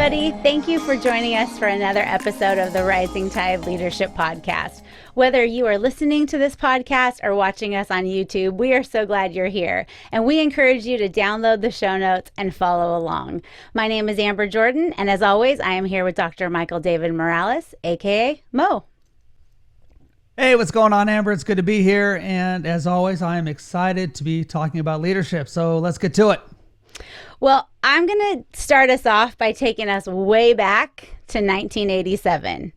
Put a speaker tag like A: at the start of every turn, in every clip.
A: everybody. Thank you for joining us for another episode of the Rising Tide Leadership Podcast. Whether you are listening to this podcast or watching us on YouTube, we are so glad you're here. And we encourage you to download the show notes and follow along. My name is Amber Jordan, and as always, I am here with Dr. Michael David Morales, aka Mo.
B: Hey, what's going on, Amber? It's good to be here. And as always, I am excited to be talking about leadership. So let's get to it.
A: Well, I'm going to start us off by taking us way back to 1987.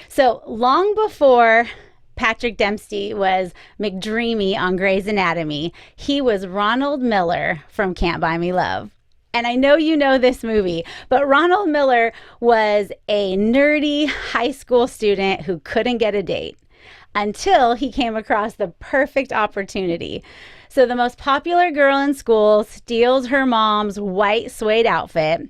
A: So long before Patrick Dempsey was McDreamy on Grey's Anatomy, he was Ronald Miller from Can't Buy Me Love. And I know you know this movie, but Ronald Miller was a nerdy high school student who couldn't get a date until he came across the perfect opportunity. So the most popular girl in school steals her mom's white suede outfit,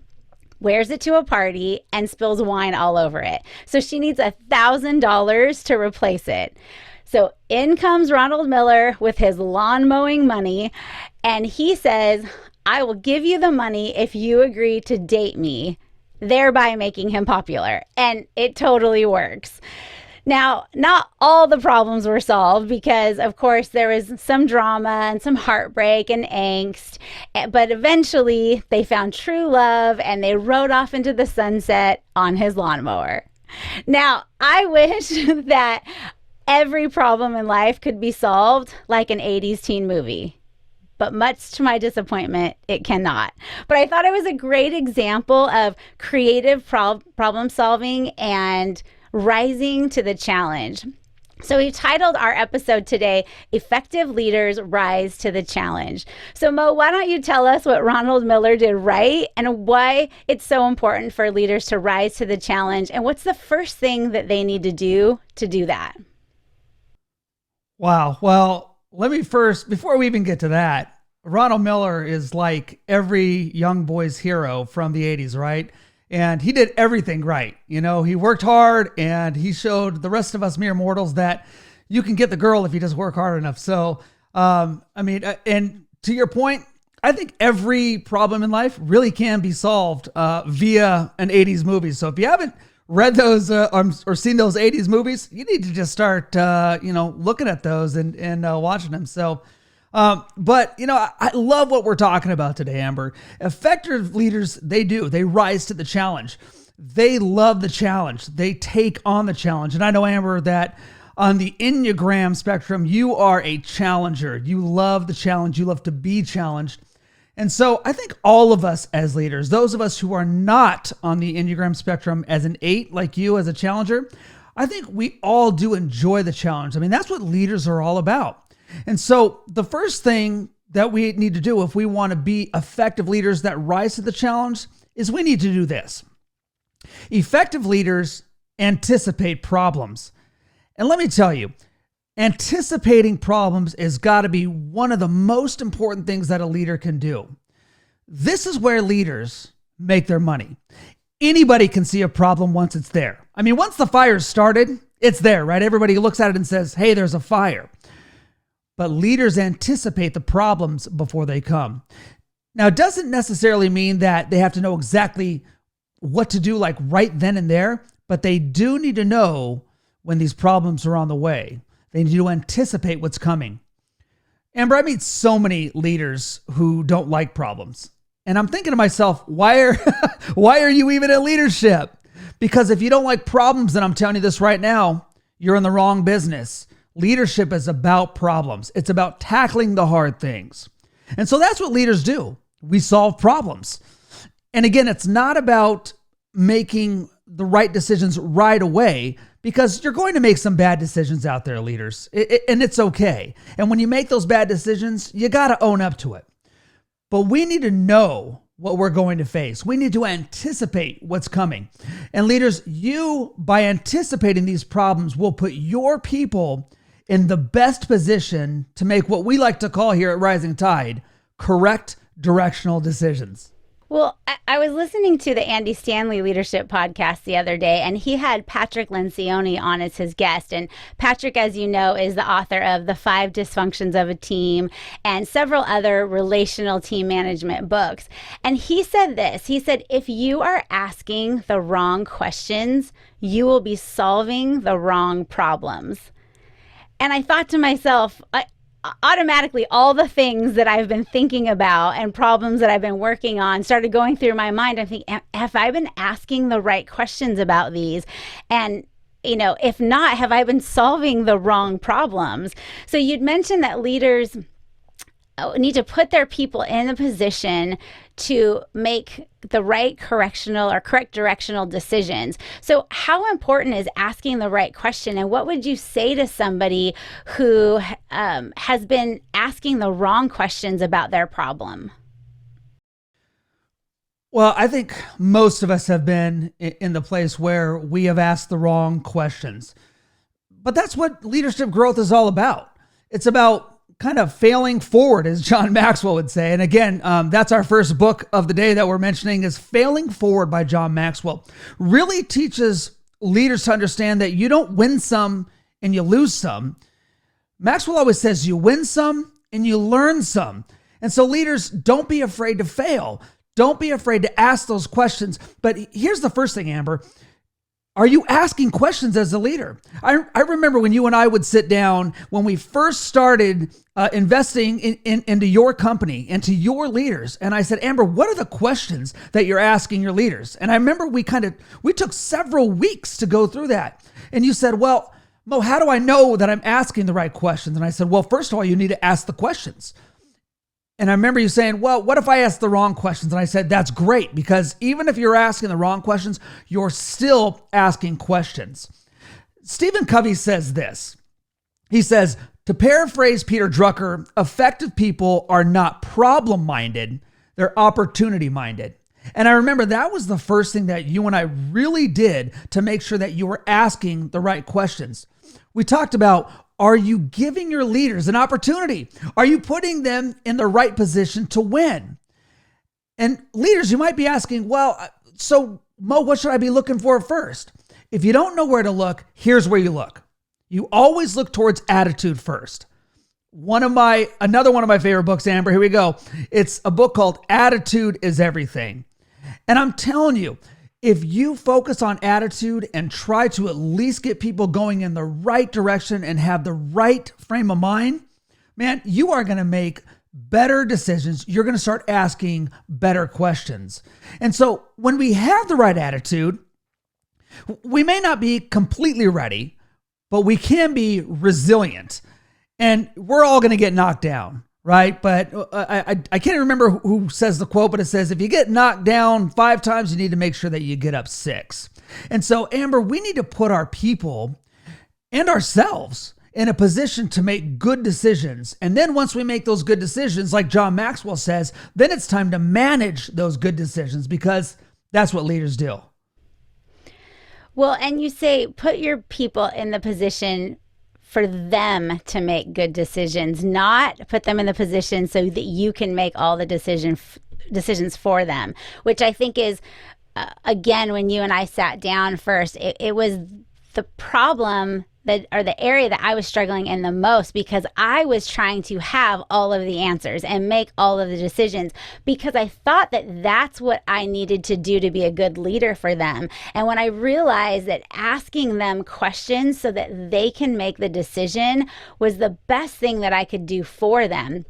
A: wears it to a party, and spills wine all over it. So she needs $1,000 to replace it. So in comes Ronald Miller with his lawn mowing money, and he says, "I will give you the money if you agree to date me," thereby making him popular. And it totally works. Now, not all the problems were solved because, of course, there was some drama and some heartbreak and angst, but eventually they found true love and they rode off into the sunset on his lawnmower. Now, I wish that every problem in life could be solved like an 80s teen movie, but much to my disappointment, it cannot. But I thought it was a great example of creative problem solving and rising to the challenge. So we titled our episode today, Effective Leaders Rise to the Challenge. So Mo, why don't you tell us what Ronald Miller did right and why it's so important for leaders to rise to the challenge, and what's the first thing that they need to do that?
B: Wow. Well, let me first, before we even get to that, Ronald Miller is like every young boy's hero from the 80s, right? And he did everything right. You know, he worked hard and he showed the rest of us mere mortals that you can get the girl if you just work hard enough. So, and to your point, I think every problem in life really can be solved via an 80s movie. So if you haven't read those or seen those 80s movies, you need to just start, looking at those and watching them. So, but I love what we're talking about today, Amber. Effective leaders, they rise to the challenge. They love the challenge. They take on the challenge. And I know, Amber, that on the Enneagram spectrum, you are a challenger. You love the challenge. You love to be challenged. And so I think all of us as leaders, those of us who are not on the Enneagram spectrum as an 8, like you as a challenger, I think we all do enjoy the challenge. I mean, that's what leaders are all about. And so the first thing that we need to do if we want to be effective leaders that rise to the challenge is we need to do this. Effective leaders anticipate problems. And let me tell you, anticipating problems has got to be one of the most important things that a leader can do. This is where leaders make their money. Anybody can see a problem once it's there. I mean, once the fire's started, it's there, right? Everybody looks at it and says, "Hey, there's a fire." But leaders anticipate the problems before they come. Now, it doesn't necessarily mean that they have to know exactly what to do like right then and there, but they do need to know when these problems are on the way. They need to anticipate what's coming. Amber, I meet so many leaders who don't like problems. And I'm thinking to myself, why are you even in leadership? Because if you don't like problems, then I'm telling you this right now, you're in the wrong business. Leadership is about problems. It's about tackling the hard things. And so that's what leaders do. We solve problems. And again, it's not about making the right decisions right away, because you're going to make some bad decisions out there, leaders, and it's okay. And when you make those bad decisions, you got to own up to it. But we need to know what we're going to face. We need to anticipate what's coming. And leaders, you, by anticipating these problems, will put your people in the best position to make what we like to call here at Rising Tide correct directional decisions.
A: Well, I was listening to the Andy Stanley Leadership Podcast the other day, and he had Patrick Lencioni on as his guest. And Patrick, as you know, is the author of The Five Dysfunctions of a Team and several other relational team management books. And he said this, he said, if you are asking the wrong questions, you will be solving the wrong problems. And I thought to myself, automatically all the things that I've been thinking about and problems that I've been working on started going through my mind. I'm thinking, have I been asking the right questions about these? And if not, have I been solving the wrong problems? So you'd mentioned that leaders need to put their people in a position to make the right correct directional decisions. So how important is asking the right question? And what would you say to somebody who has been asking the wrong questions about their problem?
B: Well, I think most of us have been in the place where we have asked the wrong questions. But that's what leadership growth is all about. It's about kind of failing forward, as John Maxwell would say. And again, that's our first book of the day that we're mentioning is Failing Forward by John Maxwell. Really teaches leaders to understand that you don't win some and you lose some. Maxwell always says you win some and you learn some. And so leaders, don't be afraid to fail. Don't be afraid to ask those questions. But here's the first thing, Amber. Are you asking questions as a leader? I remember when you and I would sit down when we first started investing into your company, into your leaders. And I said, Amber, what are the questions that you're asking your leaders? And I remember we took several weeks to go through that. And you said, well, Mo, how do I know that I'm asking the right questions? And I said, well, first of all, you need to ask the questions. And I remember you saying, well, what if I ask the wrong questions? And I said, that's great, because even if you're asking the wrong questions, you're still asking questions. Stephen Covey says this. He says, to paraphrase Peter Drucker, effective people are not problem-minded, they're opportunity-minded. And I remember that was the first thing that you and I really did to make sure that you were asking the right questions. We talked about, are you giving your leaders an opportunity? Are you putting them in the right position to win? And leaders, you might be asking, well, so Mo, what should I be looking for first? If you don't know where to look, here's where you look. You always look towards attitude first. Another one of my favorite books, Amber, here we go. It's a book called Attitude is Everything. And I'm telling you, if you focus on attitude and try to at least get people going in the right direction and have the right frame of mind, man, you are going to make better decisions. You're going to start asking better questions. And so when we have the right attitude, we may not be completely ready, but we can be resilient. And we're all going to get knocked down, right? But I can't remember who says the quote, but it says, if you get knocked down 5 times, you need to make sure that you get up 6. And so, Amber, we need to put our people and ourselves in a position to make good decisions. And then once we make those good decisions, like John Maxwell says, then it's time to manage those good decisions, because that's what leaders do.
A: Well, and you say, put your people in the position for them to make good decisions, not put them in the position so that you can make all the decisions for them, which I think is, again, when you and I sat down first, it was the problem or the area that I was struggling in the most, because I was trying to have all of the answers and make all of the decisions, because I thought that that's what I needed to do to be a good leader for them. And when I realized that asking them questions so that they can make the decision was the best thing that I could do for them,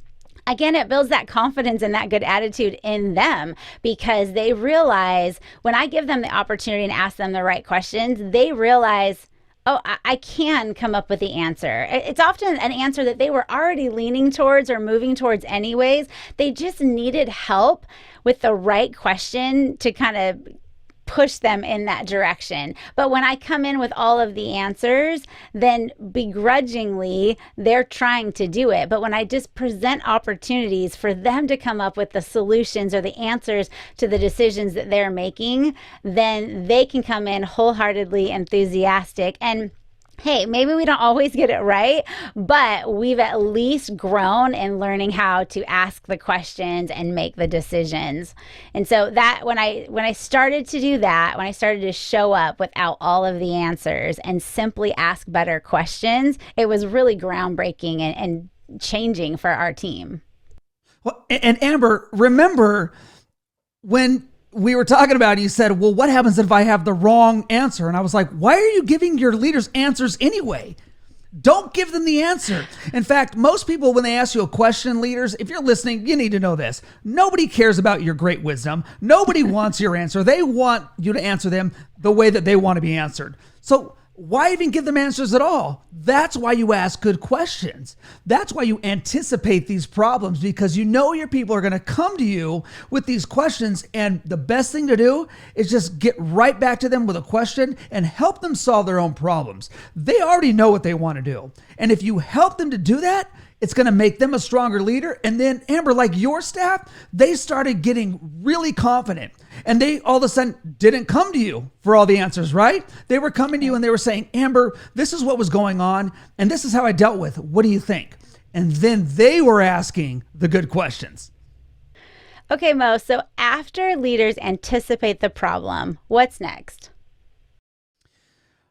A: again, it builds that confidence and that good attitude in them, because they realize when I give them the opportunity and ask them the right questions, they realize, oh, I can come up with the answer. It's often an answer that they were already leaning towards or moving towards anyways. They just needed help with the right question to kind of push them in that direction. But when I come in with all of the answers, then begrudgingly, they're trying to do it. But when I just present opportunities for them to come up with the solutions or the answers to the decisions that they're making, then they can come in wholeheartedly enthusiastic. And hey, maybe we don't always get it right, but we've at least grown in learning how to ask the questions and make the decisions. And so that when I started to do that, when I started to show up without all of the answers and simply ask better questions, it was really groundbreaking and changing for our team.
B: Well, and Amber, remember when we were talking about it, you said, well, what happens if I have the wrong answer? And I was like, why are you giving your leaders answers anyway? Don't give them the answer. In fact, most people, when they ask you a question, leaders, if you're listening, you need to know this. Nobody cares about your great wisdom. Nobody wants your answer. They want you to answer them the way that they want to be answered. So why even give them answers at all? That's why you ask good questions. That's why you anticipate these problems, because you know your people are going to come to you with these questions. And the best thing to do is just get right back to them with a question and help them solve their own problems. They already know what they want to do. And if you help them to do that, it's going to make them a stronger leader. And then, Amber, like your staff, they started getting really confident. And they all of a sudden didn't come to you for all the answers, right? They were coming to you and they were saying, Amber, this is what was going on. And this is how I dealt with it. What do you think? And then they were asking the good questions.
A: Okay, Mo, so after leaders anticipate the problem, what's next?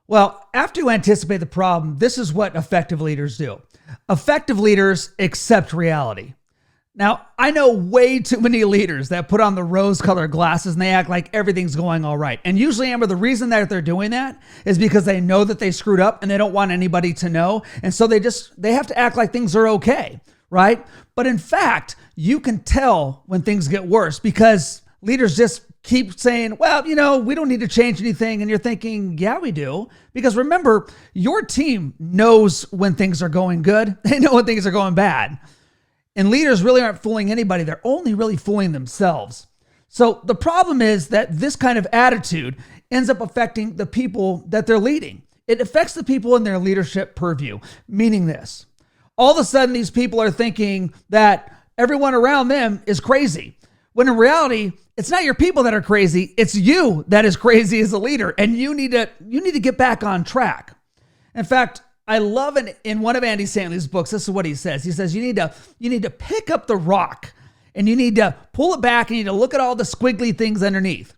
B: Well, after you anticipate the problem, this is what effective leaders do. Effective leaders accept reality. Now, I know way too many leaders that put on the rose-colored glasses and they act like everything's going all right. And usually, Amber, the reason that they're doing that is because they know that they screwed up and they don't want anybody to know. And so they have to act like things are okay, right? But in fact, you can tell when things get worse because leaders just keep saying, well, we don't need to change anything. And you're thinking, yeah, we do. Because remember, your team knows when things are going good. They know when things are going bad. And leaders really aren't fooling anybody. They're only really fooling themselves. So the problem is that this kind of attitude ends up affecting the people that they're leading. It affects the people in their leadership purview, meaning this. All of a sudden, these people are thinking that everyone around them is crazy. When in reality, it's not your people that are crazy. It's you that is crazy as a leader. And you need to get back on track. In fact, I love in one of Andy Stanley's books, this is what he says. He says, you need to pick up the rock and you need to pull it back and you need to look at all the squiggly things underneath.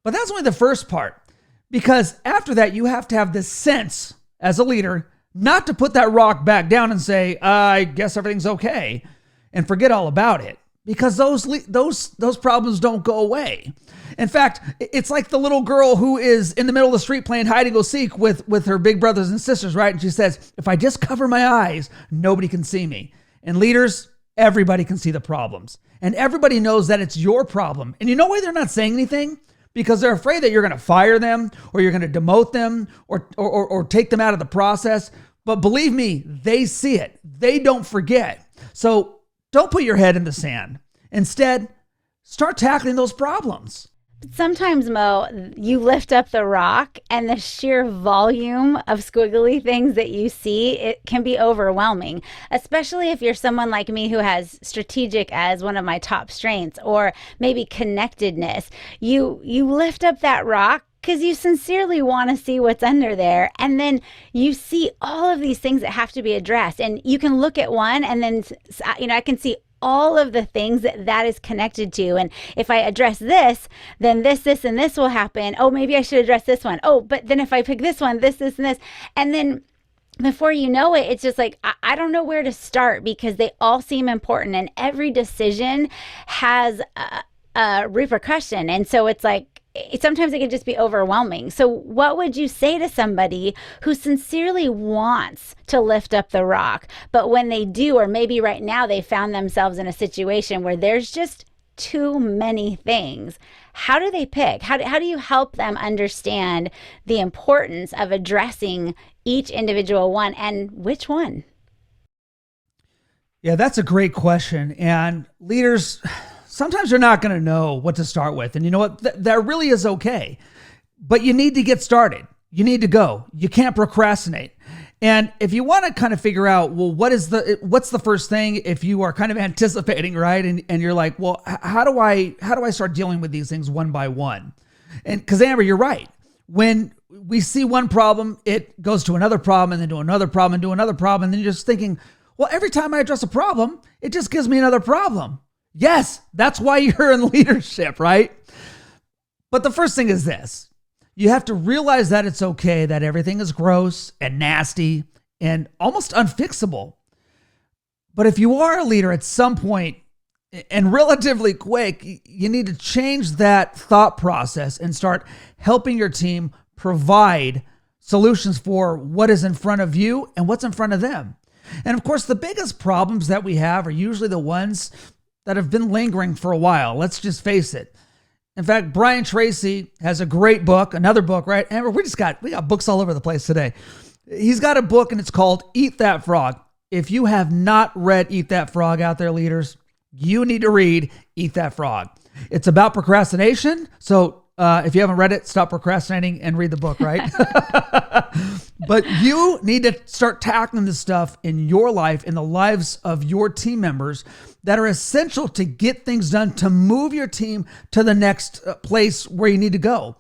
B: But that's only the first part, because after that, you have to have this sense as a leader not to put that rock back down and say, I guess everything's okay, and forget all about it. Because those problems don't go away. In fact, it's like the little girl who is in the middle of the street playing hide and go seek with her big brothers and sisters, right? And she says, if I just cover my eyes, nobody can see me. And leaders, everybody can see the problems. And everybody knows that it's your problem. And you know why they're not saying anything? Because they're afraid that you're going to fire them or you're going to demote them or take them out of the process. But believe me, they see it. They don't forget. So don't put your head in the sand. Instead, start tackling those problems.
A: Sometimes, Mo, you lift up the rock and the sheer volume of squiggly things that you see, it can be overwhelming, especially if you're someone like me who has strategic as one of my top strengths, or maybe connectedness. You lift up that rock because you sincerely want to see what's under there. And then you see all of these things that have to be addressed. And you can look at one and then, I can see all of the things that is connected to. And if I address this, then this, and this will happen. Oh, maybe I should address this one. Oh, but then if I pick this one, this, and this. And then before you know it, it's just like, I don't know where to start because they all seem important and every decision has a repercussion. And so it's like, sometimes it can just be overwhelming. So what would you say to somebody who sincerely wants to lift up the rock, but when they do, or maybe right now they found themselves in a situation where there's just too many things? How do they pick? How do you help them understand the importance of addressing each individual one, and which one?
B: Yeah, that's a great question. And leaders, sometimes you're not going to know what to start with. And you know what? That really is okay. But you need to get started. You need to go. You can't procrastinate. And if you want to kind of figure out, well, what's the first thing if you are kind of anticipating, right? And you're like, well, how do I start dealing with these things one by one? And because Amber, you're right. When we see one problem, it goes to another problem and then to another problem and to another problem. And then you're just thinking, well, every time I address a problem, it just gives me another problem. Yes, that's why you're in leadership, right? But the first thing is this. You have to realize that it's okay that everything is gross and nasty and almost unfixable. But if you are a leader at some point and relatively quick, you need to change that thought process and start helping your team provide solutions for what is in front of you and what's in front of them. And of course, the biggest problems that we have are usually the ones that have been lingering for a while. Let's just face it. In fact, Brian Tracy has a great book, another book, right? Amber, we got books all over the place today. He's got a book and it's called Eat That Frog. If you have not read Eat That Frog out there, leaders, you need to read Eat That Frog. It's about procrastination. So if you haven't read it, stop procrastinating and read the book, right? But you need to start tackling this stuff in your life, in the lives of your team members that are essential to get things done, to move your team to the next place where you need to go.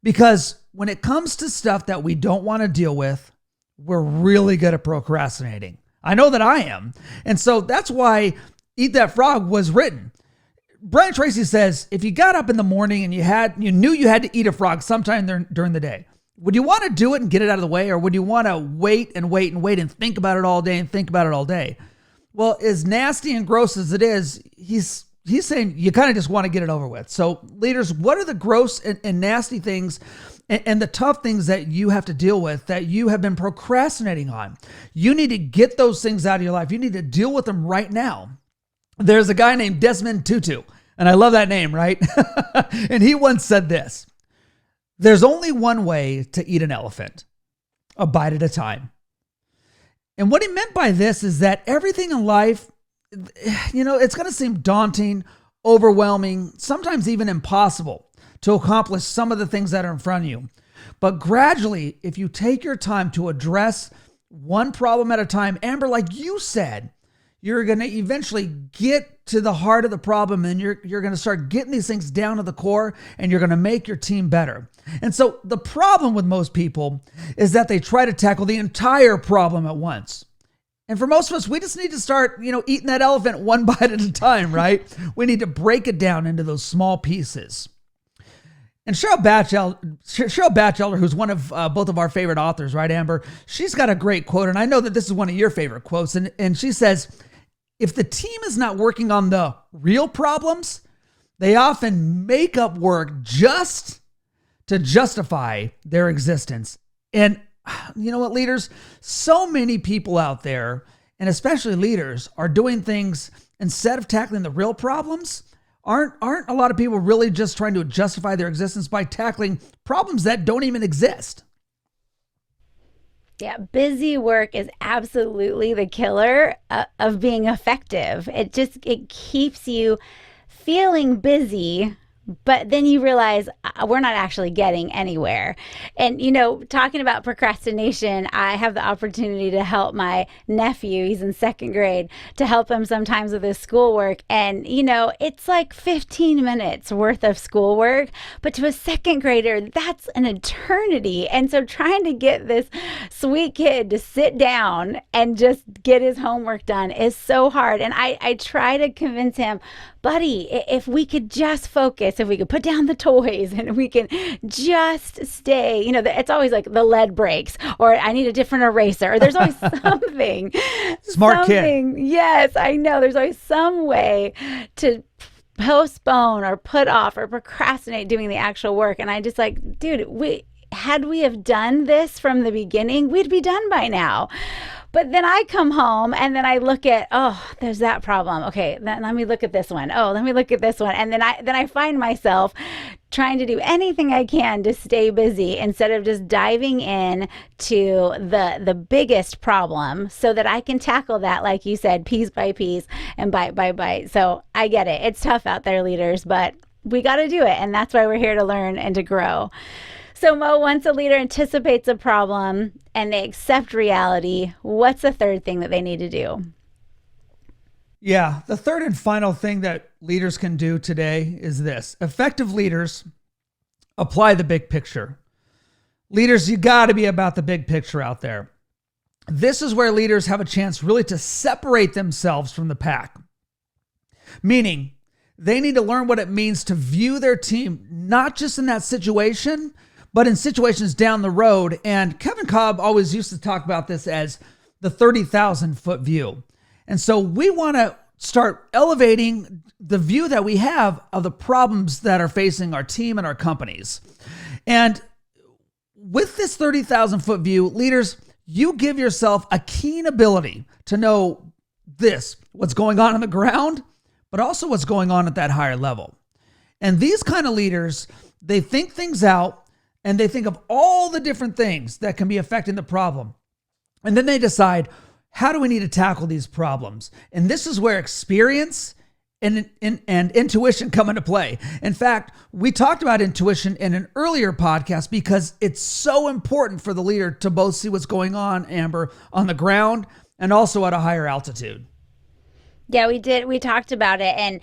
B: Because when it comes to stuff that we don't want to deal with, we're really good at procrastinating. I know that I am. And so that's why Eat That Frog was written. Brian Tracy says, if you got up in the morning and you knew you had to eat a frog sometime during the day, would you want to do it and get it out of the way? Or would you want to wait and think about it all day and think about it all day? Well, as nasty and gross as it is, he's saying you kind of just want to get it over with. So leaders, what are the gross and nasty things and the tough things that you have to deal with that you have been procrastinating on? You need to get those things out of your life. You need to deal with them right now. There's a guy named Desmond Tutu, and I love that name, right? And he once said this: there's only one way to eat an elephant, a bite at a time. And what he meant by this is that everything in life, it's going to seem daunting, overwhelming, sometimes even impossible to accomplish some of the things that are in front of you. But gradually, if you take your time to address one problem at a time, Amber, like you said, you're going to eventually get to the heart of the problem, and you're going to start getting these things down to the core, and you're going to make your team better. And so the problem with most people is that they try to tackle the entire problem at once. And for most of us, we just need to start, eating that elephant one bite at a time, right? We need to break it down into those small pieces. And Cheryl Batchelder, who's one of both of our favorite authors, right, Amber? She's got a great quote, and I know that this is one of your favorite quotes. And she says, if the team is not working on the real problems, they often make up work just to justify their existence. And you know what, leaders? So many people out there, and especially leaders, are doing things instead of tackling the real problems. Aren't a lot of people really just trying to justify their existence by tackling problems that don't even exist?
A: Yeah, busy work is absolutely the killer of being effective. It keeps you feeling busy, but then you realize we're not actually getting anywhere. And, talking about procrastination, I have the opportunity to help my nephew. He's in second grade, to help him sometimes with his schoolwork. And, it's like 15 minutes worth of schoolwork, but to a second grader, that's an eternity. And so trying to get this sweet kid to sit down and just get his homework done is so hard. And I try to convince him, buddy, if we could just focus, if we could put down the toys and we can just stay, it's always like the lead breaks, or I need a different eraser, or there's always something.
B: Smart kid.
A: Yes, I know. There's always some way to postpone or put off or procrastinate doing the actual work. And I just dude, had we have done this from the beginning, we'd be done by now. But then I come home and then I look at, there's that problem. Okay, then let me look at this one. Oh, let me look at this one. And then I find myself trying to do anything I can to stay busy instead of just diving in to the biggest problem so that I can tackle that, like you said, piece by piece and bite by bite. So I get it. It's tough out there, leaders, but we got to do it. And that's why we're here to learn and to grow. So Mo, once a leader anticipates a problem and they accept reality, what's the third thing that they need to do?
B: Yeah, the third and final thing that leaders can do today is this. Effective leaders apply the big picture. Leaders, you got to be about the big picture out there. This is where leaders have a chance really to separate themselves from the pack. Meaning, they need to learn what it means to view their team, not just in that situation, but in situations down the road. And Kevin Cobb always used to talk about this as the 30,000 foot view. And so we want to start elevating the view that we have of the problems that are facing our team and our companies. And with this 30,000 foot view, leaders, you give yourself a keen ability to know what's going on the ground, but also what's going on at that higher level. And these kind of leaders, they think things out and they think of all the different things that can be affecting the problem. And then they decide, how do we need to tackle these problems? And this is where experience and intuition come into play. In fact, we talked about intuition in an earlier podcast because it's so important for the leader to both see what's going on, Amber, on the ground and also at a higher altitude.
A: Yeah, we did. We talked about it. And,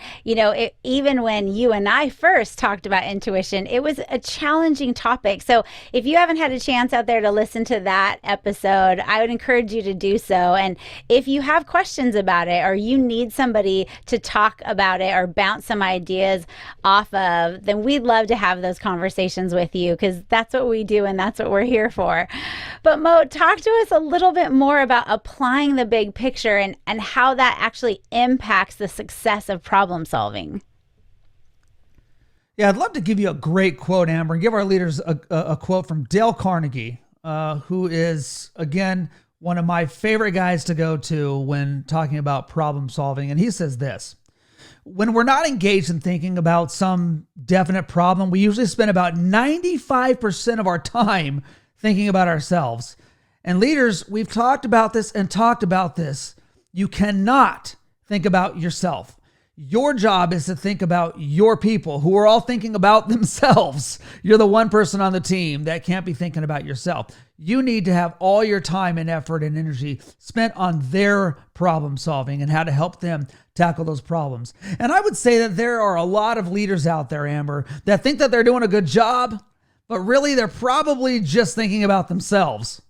A: even when you and I first talked about intuition, it was a challenging topic. So if you haven't had a chance out there to listen to that episode, I would encourage you to do so. And if you have questions about it or you need somebody to talk about it or bounce some ideas off of, then we'd love to have those conversations with you because that's what we do and that's what we're here for. But Mo, talk to us a little bit more about applying the big picture and how that actually impacts the success of problem solving.
B: Yeah, I'd love to give you a great quote, Amber, and give our leaders a quote from Dale Carnegie, who is, again, one of my favorite guys to go to when talking about problem solving. And he says this: when we're not engaged in thinking about some definite problem, we usually spend about 95% of our time thinking about ourselves. And leaders, we've talked about this and talked about this. You cannot think about yourself. Your job is to think about your people who are all thinking about themselves. You're the one person on the team that can't be thinking about yourself. You need to have all your time and effort and energy spent on their problem solving and how to help them tackle those problems. And I would say that there are a lot of leaders out there, Amber, that think that they're doing a good job, but really they're probably just thinking about themselves.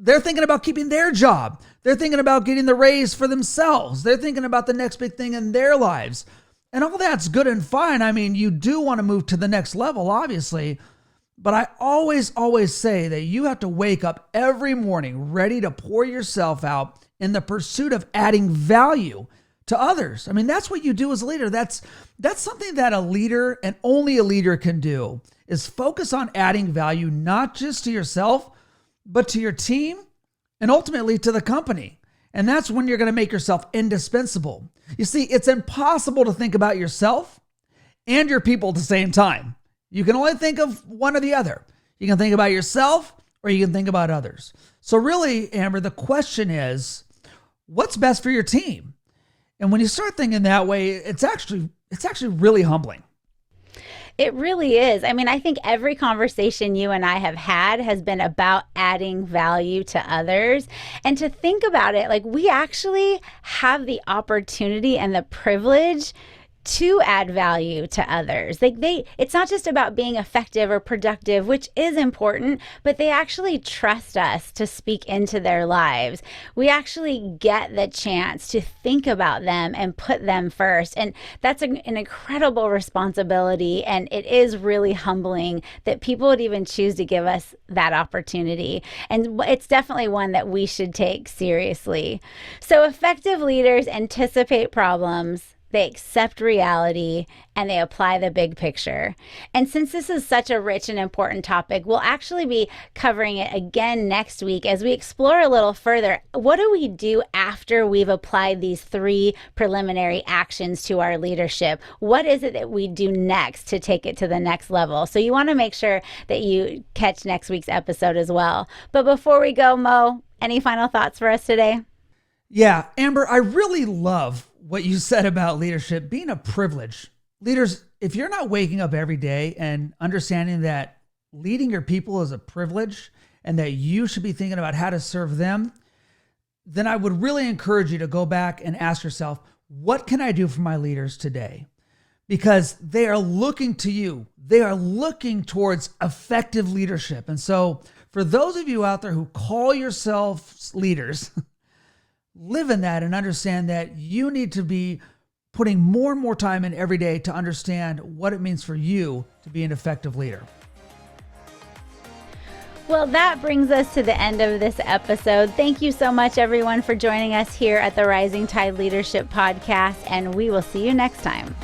B: They're thinking about keeping their job. They're thinking about getting the raise for themselves. They're thinking about the next big thing in their lives. And all that's good and fine. I mean, you do want to move to the next level, obviously. But I always say that you have to wake up every morning ready to pour yourself out in the pursuit of adding value to others. I mean, that's what you do as a leader. That's something that a leader and only a leader can do, is focus on adding value, not just to yourself, but to your team and ultimately to the company. And that's when you're going to make yourself indispensable. You see, it's impossible to think about yourself and your people at the same time. You can only think of one or the other. You can think about yourself or you can think about others. So really, Amber, the question is, what's best for your team? And when you start thinking that way, it's actually really humbling.
A: It really is. I mean, I think every conversation you and I have had has been about adding value to others. And to think about it, like, we actually have the opportunity and the privilege to add value to others. It's not just about being effective or productive, which is important, but they actually trust us to speak into their lives. We actually get the chance to think about them and put them first. And that's an incredible responsibility. And it is really humbling that people would even choose to give us that opportunity. And it's definitely one that we should take seriously. So effective leaders anticipate problems, they accept reality, and they apply the big picture. And since this is such a rich and important topic, we'll actually be covering it again next week as we explore a little further. What do we do after we've applied these 3 preliminary actions to our leadership? What is it that we do next to take it to the next level? So you want to make sure that you catch next week's episode as well. But before we go, Mo, any final thoughts for us today?
B: Yeah, Amber, I really love what you said about leadership being a privilege. Leaders, if you're not waking up every day and understanding that leading your people is a privilege and that you should be thinking about how to serve them, then I would really encourage you to go back and ask yourself, what can I do for my leaders today? because they are looking to you. They are looking towards effective leadership. And so for those of you out there who call yourselves leaders, live in that and understand that you need to be putting more and more time in every day to understand what it means for you to be an effective leader.
A: Well, that brings us to the end of this episode. Thank you so much, everyone, for joining us here at the Rising Tide Leadership Podcast, and we will see you next time.